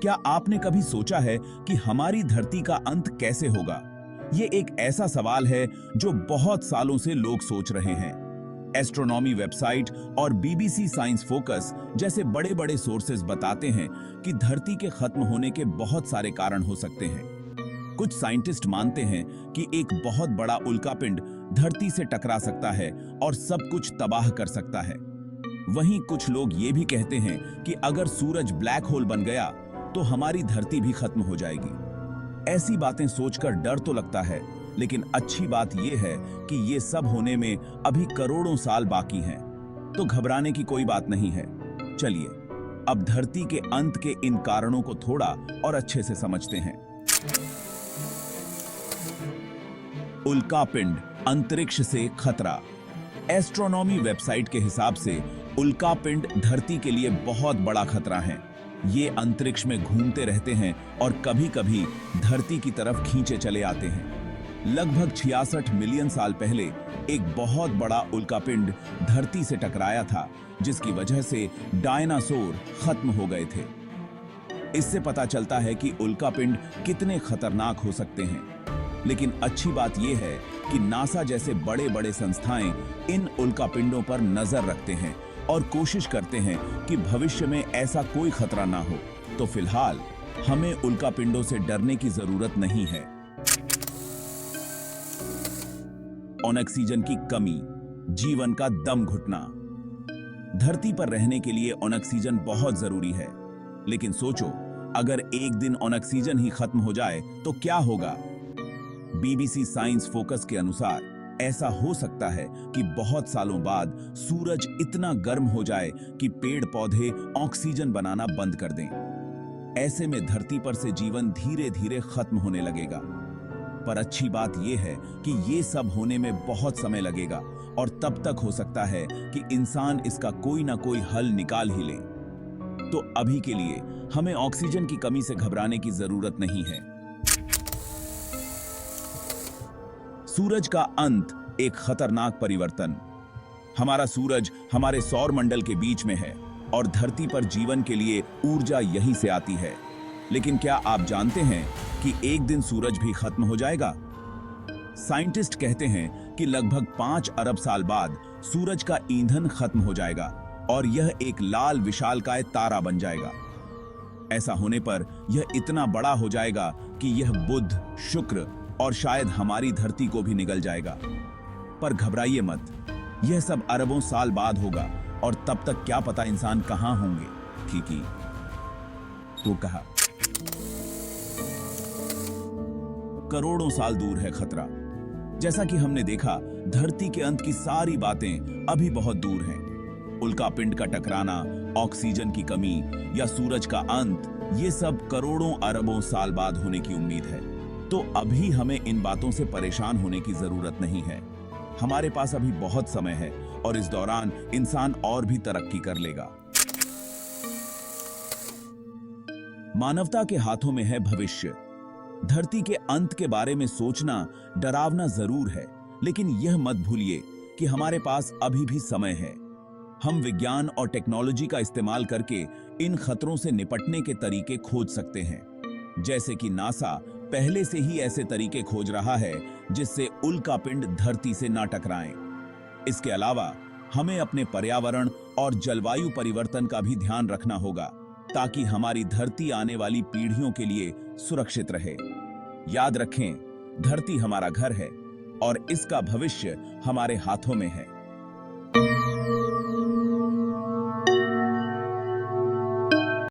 क्या आपने कभी सोचा है कि हमारी धरती का अंत कैसे होगा? ये एक ऐसा सवाल है जो बहुत सालों से लोग सोच रहे हैं। एस्ट्रोनॉमी वेबसाइट और बीबीसी साइंस फोकस जैसे बड़े-बड़े सोर्सेज बताते हैं कि धरती के खत्म होने के बहुत सारे कारण हो सकते हैं। कुछ साइंटिस्ट मानते हैं कि एक बहुत बड़ा उल्कापिंड धरती से टकरा सकता है और सब कुछ तबाह कर सकता है। वहीं कुछ लोग ये भी कहते हैं कि अगर सूरज ब्लैक होल बन गया तो हमारी धरती भी खत्म हो जाएगी। ऐसी बातें सोचकर डर तो लगता है, लेकिन अच्छी बात यह है कि ये सब होने में अभी करोड़ों साल बाकी हैं, तो घबराने की कोई बात नहीं है। चलिए अब धरती के अंत के इन कारणों को थोड़ा और अच्छे से समझते हैं। उल्कापिंड, अंतरिक्ष से खतरा। एस्ट्रोनॉमी वेबसाइट के हिसाब से उल्कापिंड धरती के लिए बहुत बड़ा खतरा है। ये अंतरिक्ष में घूमते रहते हैं और कभी-कभी धरती की तरफ खींचे चले आते हैं। लगभग 66 मिलियन साल पहले एक बहुत बड़ा उल्कापिंड धरती से टकराया था, जिसकी वजह से डायनासोर खत्म हो गए थे। इससे पता चलता है कि उल्कापिंड कितने खतरनाक हो सकते हैं। लेकिन अच्छी बात यह है कि नासा जैसे बड़े-बड़े संस्थाएं इन उल्कापिंडों पर नजर रखते हैं और कोशिश करते हैं कि भविष्य में ऐसा कोई खतरा ना हो। तो फिलहाल हमें उल्कापिंडों से डरने की जरूरत नहीं है। ऑक्सीजन की कमी, जीवन का दम घुटना। धरती पर रहने के लिए ऑक्सीजन बहुत जरूरी है, लेकिन सोचो अगर एक दिन ऑक्सीजन ही खत्म हो जाए तो क्या होगा? बीबीसी साइंस फोकस के अनुसार ऐसा हो सकता है कि बहुत सालों बाद सूरज इतना गर्म हो जाए कि पेड़ पौधे ऑक्सीजन बनाना बंद कर दें। ऐसे में धरती पर से जीवन धीरे धीरे खत्म होने लगेगा। पर अच्छी बात यह है कि ये सब होने में बहुत समय लगेगा और तब तक हो सकता है कि इंसान इसका कोई ना कोई हल निकाल ही ले। तो अभी के लिए हमें ऑक्सीजन की कमी से घबराने की जरूरत नहीं है। सूरज का अंत, एक खतरनाक परिवर्तन। हमारा सूरज हमारे सौर मंडल के बीच में है और धरती पर जीवन के लिए ऊर्जा यहीं से आती है। लेकिन क्या आप जानते हैं कि एक दिन सूरज भी खत्म हो जाएगा? साइंटिस्ट कहते हैं कि लगभग 5 अरब साल बाद सूरज का ईंधन खत्म हो जाएगा और यह एक लाल विशालकाय तारा बन जाएगा। ऐसा होने पर यह इतना बड़ा हो जाएगा कि यह बुध, शुक्र और शायद हमारी धरती को भी निगल जाएगा। पर घबराइए मत, यह सब अरबों साल बाद होगा और तब तक क्या पता इंसान कहां होंगे। ठीक ही तो कहा। करोड़ों साल दूर है खतरा। जैसा कि हमने देखा, धरती के अंत की सारी बातें अभी बहुत दूर हैं। उल्कापिंड का टकराना, ऑक्सीजन की कमी या सूरज का अंत, ये सब करोड़ों अरबों साल बाद होने की उम्मीद है। तो अभी हमें इन बातों से परेशान होने की जरूरत नहीं है। हमारे पास अभी बहुत समय है और इस दौरान इंसान और भी तरक्की कर लेगा। मानवता के हाथों में है भविष्य। धरती के अंत के बारे में सोचना डरावना जरूर है, लेकिन यह मत भूलिए कि हमारे पास अभी भी समय है। हम विज्ञान और टेक्नोलॉजी का इस्तेमाल करके इन खतरों से निपटने के तरीके खोज सकते हैं। जैसे कि नासा पहले से ही ऐसे तरीके खोज रहा है जिससे उल्कापिंड धरती से ना टकराएं। इसके अलावा हमें अपने पर्यावरण और जलवायु परिवर्तन का भी ध्यान रखना होगा, ताकि हमारी धरती आने वाली पीढ़ियों के लिए सुरक्षित रहे। याद रखें, धरती हमारा घर है और इसका भविष्य हमारे हाथों में है।